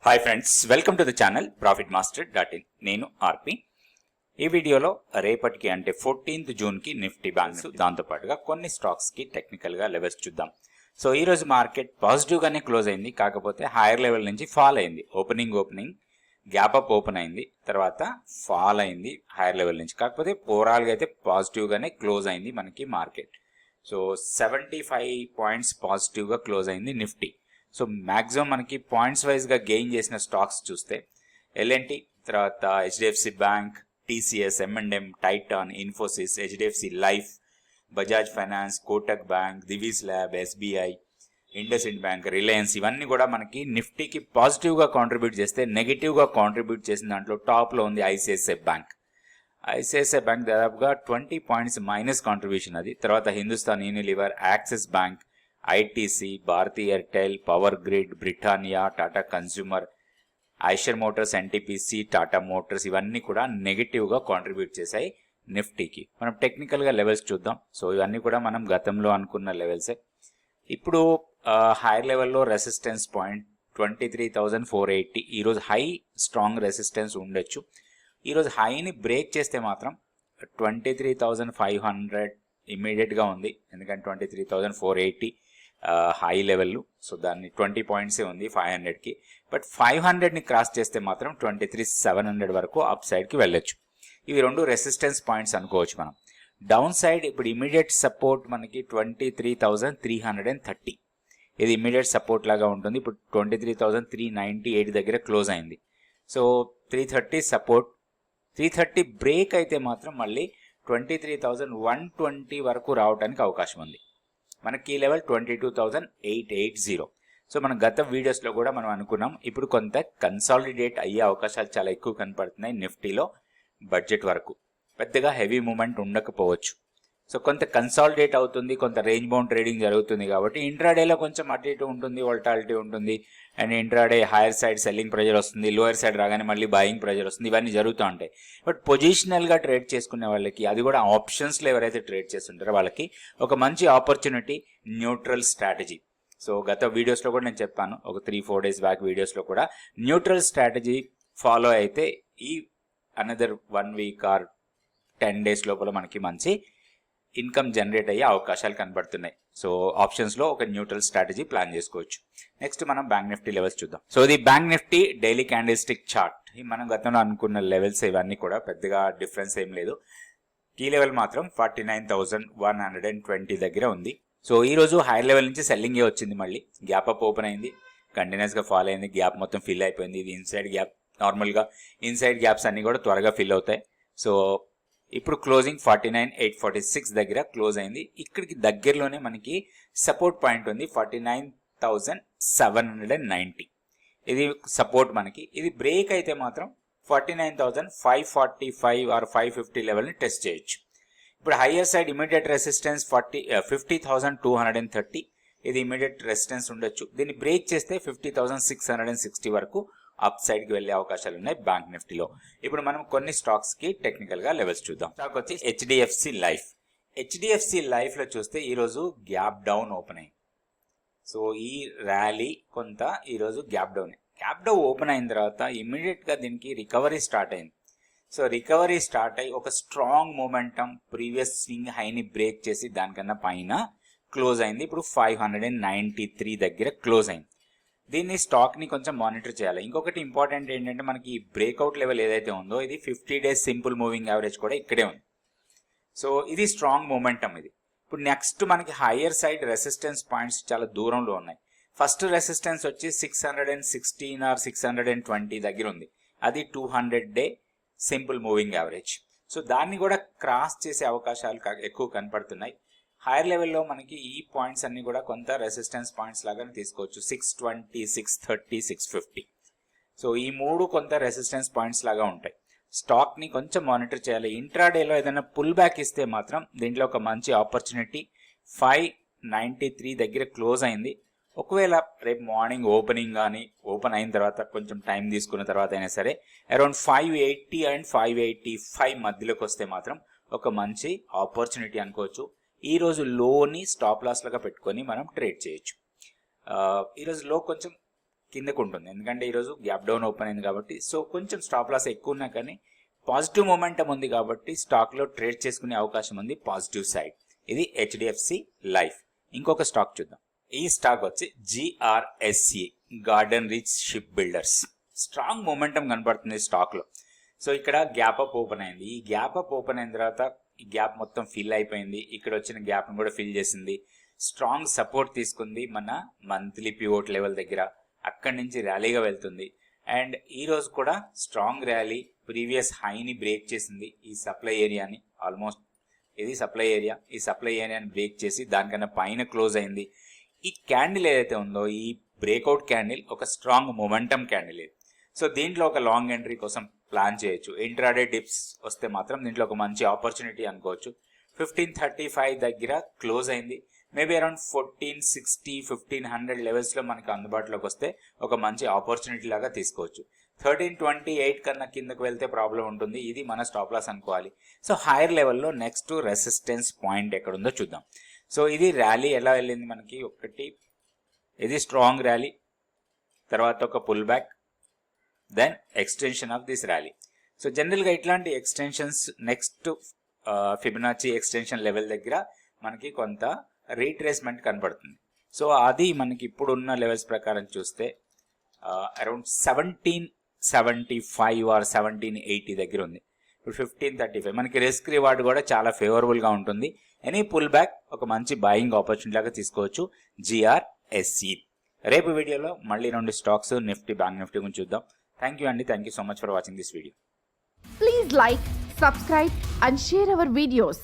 Hi friends, welcome to the channel profitmaster.in. నేను ఆర్పి. ఈ వీడియోలో రేపటికి అంటే 14th జూన్కి నిఫ్టీ బ్యాంక్స్ దాంతోపాటుగా కొన్ని స్టాక్స్కి టెక్నికల్గా లెవెల్స్ చూద్దాం. సో ఈరోజు మార్కెట్ పాజిటివ్గానే క్లోజ్ అయింది, కాకపోతే హైయర్ లెవెల్ నుంచి ఫాల్ అయింది. ఓపెనింగ్ గ్యాప్ అప్ ఓపెన్ అయింది, తర్వాత ఫాల్ అయింది హైయర్ లెవెల్ నుంచి. కాకపోతే ఓవరాల్గా అయితే పాజిటివ్గానే క్లోజ్ అయింది మనకి మార్కెట్. సో 75 పాయింట్స్ పాజిటివ్గా క్లోజ్ అయింది నిఫ్టీ. సో మ్యాక్సిమం మనకి పాయింట్స్ వైజ్గా గెయిన్ చేసిన స్టాక్స్ చూస్తే ఎల్ఎన్టీ, తర్వాత HDFC bank, TCS, M&M, Titan, Infosys, HDFC life, Bajaj finance, Kotak bank, Divi's lab, SBI, IndusInd bank, Reliance, ఇవన్నీ కూడా మనకి నిఫ్టీకి పాజిటివ్గా కాంట్రిబ్యూట్ చేస్తే నెగిటివ్గా కాంట్రిబ్యూట్ చేసిన దాంట్లో టాప్లో ఉంది ఐసిఐసిఐ బ్యాంక్. ఐసిఐసిఐ బ్యాంక్ దాదాపుగా 20 పాయింట్స్ మైనస్ కాంట్రిబ్యూషన్ అది. తర్వాత Hindustan Unilever, Axis bank, ITC, Bharti Airtel, power grid, Britannia, Tata consumer, Eicher motors, NTPC, Tata motors, ఇవన్నీ కూడా నెగిటివ్గా కాంట్రిబ్యూట్ చేశాయి నిఫ్టీకి. మనం టెక్నికల్గా లెవెల్స్ చూద్దాం. సో ఇవన్నీ కూడా మనం గతంలో అనుకున్న లెవెల్సే. ఇప్పుడు హైయర్ లెవెల్లో రెసిస్టెన్స్ పాయింట్ 23,480. ఈరోజు హై స్ట్రాంగ్ రెసిస్టెన్స్ ఉండొచ్చు. ఈరోజు హైని బ్రేక్ చేస్తే మాత్రం 23,500 ఇమీడియట్గా ఉంది, ఎందుకంటే 23,480 హై లెవెల్. సో దాన్ని 20 పాయింట్సే ఉంది 500కి. బట్ 500ని క్రాస్ చేస్తే మాత్రం 23,700 వరకు అప్ సైడ్కి వెళ్ళొచ్చు. ఇవి రెండు రెసిస్టెన్స్ పాయింట్స్ అనుకోవచ్చు మనం. డౌన్ సైడ్ ఇప్పుడు ఇమీడియట్ సపోర్ట్ మనకి 23,330. ఇది ఇమీడియట్ సపోర్ట్ లాగా ఉంటుంది. ఇప్పుడు 23,398 దగ్గర క్లోజ్ అయింది. So 330 support. 330 బ్రేక్ అయితే మాత్రం మళ్ళీ 23,120 వరకు రావడానికి అవకాశం ఉంది. మనకి ఈ లెవెల్ 22,880. సో మనం గత వీడియోస్లో కూడా మనం అనుకున్నాం, ఇప్పుడు కొంత కన్సాలిడేట్ అయ్యే అవకాశాలు చాలా ఎక్కువ కనపడుతున్నాయి నిఫ్టీలో. బడ్జెట్ వరకు పెద్దగా హెవీ మూమెంట్ ఉండకపోవచ్చు. సో కొంత కన్సాలిడేట్ అవుతుంది, కొంత రేంజ్ బౌండ్ ట్రేడింగ్ జరుగుతుంది. కాబట్టి ఇంట్రాడేలో కొంచెం అటు ఇటు ఉంటుంది, వోల్టాలిటీ ఉంటుంది. And intraday hire side selling pressure వస్తుంది, లోయర్ సైడ్ రాగానే మళ్ళీ బయింగ్ ప్రెజర్ వస్తుంది. ఇవన్నీ జరుగుతూ ఉంటాయి. బట్ పొజిషనల్గా ట్రేడ్ చేసుకునే వాళ్ళకి, అది కూడా ఆప్షన్స్లో ఎవరైతే ట్రేడ్ చేస్తుంటారో వాళ్ళకి ఒక మంచి ఆపర్చునిటీ న్యూట్రల్ స్ట్రాటజీ. సో గత వీడియోస్లో కూడా నేను చెప్పాను, ఒక 3-4 డేస్ బ్యాక్ వీడియోస్లో కూడా న్యూట్రల్ స్ట్రాటజీ ఫాలో అయితే ఈ అనదర్ 1 వీక్ ఆర్ 10 డేస్ లోపల మనకి మంచి ఇన్కమ్ జనరేట్ అయ్యే అవకాశాలు కనబడుతున్నాయి. సో ఆప్షన్స్లో ఒక న్యూట్రల్ స్ట్రాటజీ ప్లాన్ చేసుకోవచ్చు. నెక్స్ట్ మనం బ్యాంక్ నిఫ్టీ లెవెల్స్ చూద్దాం. సో ఇది bank Nifty daily candle stick chart. మనం గతంలో అనుకున్న లెవెల్స్ ఇవన్నీ కూడా పెద్దగా డిఫరెన్స్ ఏం లేదు. కీ లెవెల్ మాత్రం 49,120 దగ్గర ఉంది. సో ఈరోజు హైయర్ లెవెల్ నుంచి సెల్లింగే వచ్చింది. మళ్ళీ గ్యాప్ అప్ ఓపెన్ అయింది, కంటిన్యూస్గా ఫాల్ అయింది, గ్యాప్ మొత్తం ఫిల్ అయిపోయింది. ఇది ఇన్సైడ్ గ్యాప్. నార్మల్గా ఇన్సైడ్ గ్యాప్స్ అన్ని కూడా త్వరగా ఫిల్ అవుతాయి. సో ఇప్పుడు క్లోజింగ్ 49,846 దగ్గర క్లోజ్ అయింది. ఇక్కడికి దగ్గరలోనే మనకి సపోర్ట్ పాయింట్ ఉంది 49,790. ఇది సపోర్ట్ మనకి. ఇది బ్రేక్ అయితే మాత్రం 49,545 ఆర్ 550 లెవెల్ని టెస్ట్ చేయొచ్చు. ఇప్పుడు హయ్యర్ సైడ్ ఇమీడియట్ రెసిస్టెన్స్ 50,230. ఇది ఇమీడియట్ రెసిస్టెన్స్ ఉండొచ్చు. దీన్ని బ్రేక్ చేస్తే 50,660 వరకు అప్ సైడ్కి వెళ్ళే అవకాశాలు ఉన్నాయి బ్యాంక్ నిఫ్టీలో. ఇప్పుడు మనం కొన్ని స్టాక్స్కి టెక్నికల్గా లెవెల్స్ చూద్దాం. స్టాక్ వచ్చి హెచ్డిఎఫ్సి లైఫ్. హెచ్డిఎఫ్సి లైఫ్లో చూస్తే ఈరోజు గ్యాప్ డౌన్ ఓపెన్ అయింది. సో ఈ ర్యాలీ కొంత ఈరోజు గ్యాప్ డౌన్ ఓపెన్ అయిన తర్వాత ఇమీడియట్గా దీనికి రికవరీ స్టార్ట్ అయింది. సో రికవరీ స్టార్ట్ అయ్యి ఒక స్ట్రాంగ్ మూమెంటం ప్రీవియస్ స్వింగ్ హైని బ్రేక్ చేసి దానికన్నా పైన క్లోజ్ అయింది. ఇప్పుడు 593 దగ్గర క్లోజ్ అయింది. దీన్ని స్టాక్ని కొంచెం మానిటర్ చేయాలి. ఇంకొకటి ఇంపార్టెంట్ ఏంటంటే మనకి ఈ బ్రేక్అవుట్ లెవెల్ ఏదైతే ఉందో ఇది 50 డేస్ సింపుల్ మూవింగ్ యావరేజ్ కూడా ఇక్కడే ఉంది. సో ఇది స్ట్రాంగ్ మూమెంటం. ఇది ఇప్పుడు నెక్స్ట్ మనకి హయ్యర్ సైడ్ రెసిస్టెన్స్ పాయింట్స్ చాలా దూరంలో ఉన్నాయి. ఫస్ట్ రెసిస్టెన్స్ వచ్చి 616 ఆర్ 620 దగ్గర ఉంది. అది 200 day simple moving average. So దాన్ని కూడా క్రాస్ చేసే అవకాశాలు ఎక్కువ కనపడుతున్నాయి. హైయర్ లెవెల్లో మనకి ఈ పాయింట్స్ అన్ని కూడా కొంత రెసిస్టెన్స్ పాయింట్స్ లాగానే తీసుకోవచ్చు. 620, 630, 650. సో ఈ మూడు కొంత రెసిస్టెన్స్ పాయింట్స్ లాగా ఉంటాయి. స్టాక్ని కొంచెం మానిటర్ చేయాలి. ఇంట్రాడేలో ఏదైనా పుల్ బ్యాక్ ఇస్తే మాత్రం దీంట్లో ఒక మంచి ఆపర్చునిటీ. 593 దగ్గర క్లోజ్ అయింది. ఒకవేళ రేపు మార్నింగ్ ఓపెనింగ్ కానీ ఓపెన్ అయిన తర్వాత కొంచెం టైం తీసుకున్న తర్వాత అయినా సరే అరౌండ్ 580 అండ్ 585 మధ్యలోకి వస్తే మాత్రం ఒక మంచి ఆపర్చునిటీ అనుకోవచ్చు. ఈరోజు లోని స్టాప్ లాస్ లాగా పెట్టుకొని మనం ట్రేడ్ చేయొచ్చు. ఈరోజు లో కొంచెం కిందకు ఉంటుంది, ఎందుకంటే ఈరోజు గ్యాప్ డౌన్ ఓపెన్ అయింది కాబట్టి. సో కొంచెం స్టాప్ లాస్ ఎక్కువ ఉన్నా కానీ పాజిటివ్ మొమెంటం ఉంది కాబట్టి స్టాక్లో ట్రేడ్ చేసుకునే అవకాశం ఉంది పాజిటివ్ సైడ్. ఇది హెచ్డిఎఫ్సి లైఫ్. ఇంకొక స్టాక్ చూద్దాం. ఈ స్టాక్ వచ్చి GRSE, garden reach ship builders. Strong momentum కనబడుతుంది స్టాక్లో. సో ఇక్కడ గ్యాప్ అప్ ఓపెన్ అయింది. ఈ గ్యాప్ అప్ ఓపెన్ అయిన తర్వాత ఈ గ్యాప్ మొత్తం ఫిల్ అయిపోయింది. ఇక్కడ వచ్చిన గ్యాప్ను కూడా ఫిల్ చేసింది. స్ట్రాంగ్ సపోర్ట్ తీసుకుంది మన మంత్లీ పివోట్ లెవెల్ దగ్గర. అక్కడి నుంచి ర్యాలీగా వెళ్తుంది. అండ్ ఈరోజు కూడా స్ట్రాంగ్ ర్యాలీ, ప్రీవియస్ హైని బ్రేక్ చేసింది. ఈ సప్లై ఏరియాని ఆల్మోస్ట్ ఇది సప్లై ఏరియా, ఈ సప్లై ఏరియాని బ్రేక్ చేసి దానికన్నా పైన క్లోజ్ అయింది. ఈ క్యాండిల్ ఏదైతే ఉందో ఈ బ్రేక్అవుట్ క్యాండిల్ ఒక స్ట్రాంగ్ మొమెంటం క్యాండిల్ ఇది. సో దీంట్లో ఒక లాంగ్ ఎంట్రీ కోసం ప్లాన్ చేయొచ్చు. ఇంట్రాడే డిప్స్ వస్తే మాత్రం దీంట్లో ఒక మంచి ఆపర్చునిటీ అనుకోవచ్చు. 1535 దగ్గర క్లోజ్ అయింది. మేబీ అరౌండ్ 1460, 1500 లెవెల్స్లో మనకు అందుబాటులోకి వస్తే ఒక మంచి ఆపర్చునిటీ లాగా తీసుకోవచ్చు. 1328 కన్నా కిందకు వెళ్తే ప్రాబ్లం ఉంటుంది. ఇది మన స్టాప్ లాస్ అనుకోవాలి. సో హైయర్ లెవెల్లో నెక్స్ట్ రెసిస్టెన్స్ పాయింట్ ఎక్కడుందో చూద్దాం. సో ఇది ర్యాలీ ఎలా వెళ్ళింది మనకి, ఒకటి ఇది స్ట్రాంగ్ ర్యాలీ, తర్వాత ఒక pull back, then extension of this rally. So జనరల్గా ఇట్లాంటి extensions next Fibonacci extension level దగ్గర మనకి కొంత రీట్రేస్మెంట్ కనబడుతుంది. సో అది మనకి ఇప్పుడున్న లెవెల్స్ ప్రకారం చూస్తే అరౌండ్ 1775 ఆర్ 1780 దగ్గర ఉంది. ఇప్పుడు 1535 మనకి రిస్క్ రివార్డ్ కూడా చాలా ఫేవరబుల్గా ఉంటుంది. ఎనీ పుల్ బ్యాక్ ఒక మంచి బయింగ్ ఆపర్చునిటీ లాగా తీసుకోవచ్చు GRSE. రేపు వీడియోలో మళ్ళీ 2 స్టాక్స్ నిఫ్టీ, బ్యాంక్ నిఫ్టీ గురించి చూద్దాం. థ్యాంక్ యూ అండి. Thank you so much for watching this video. Please like, subscribe and share our videos.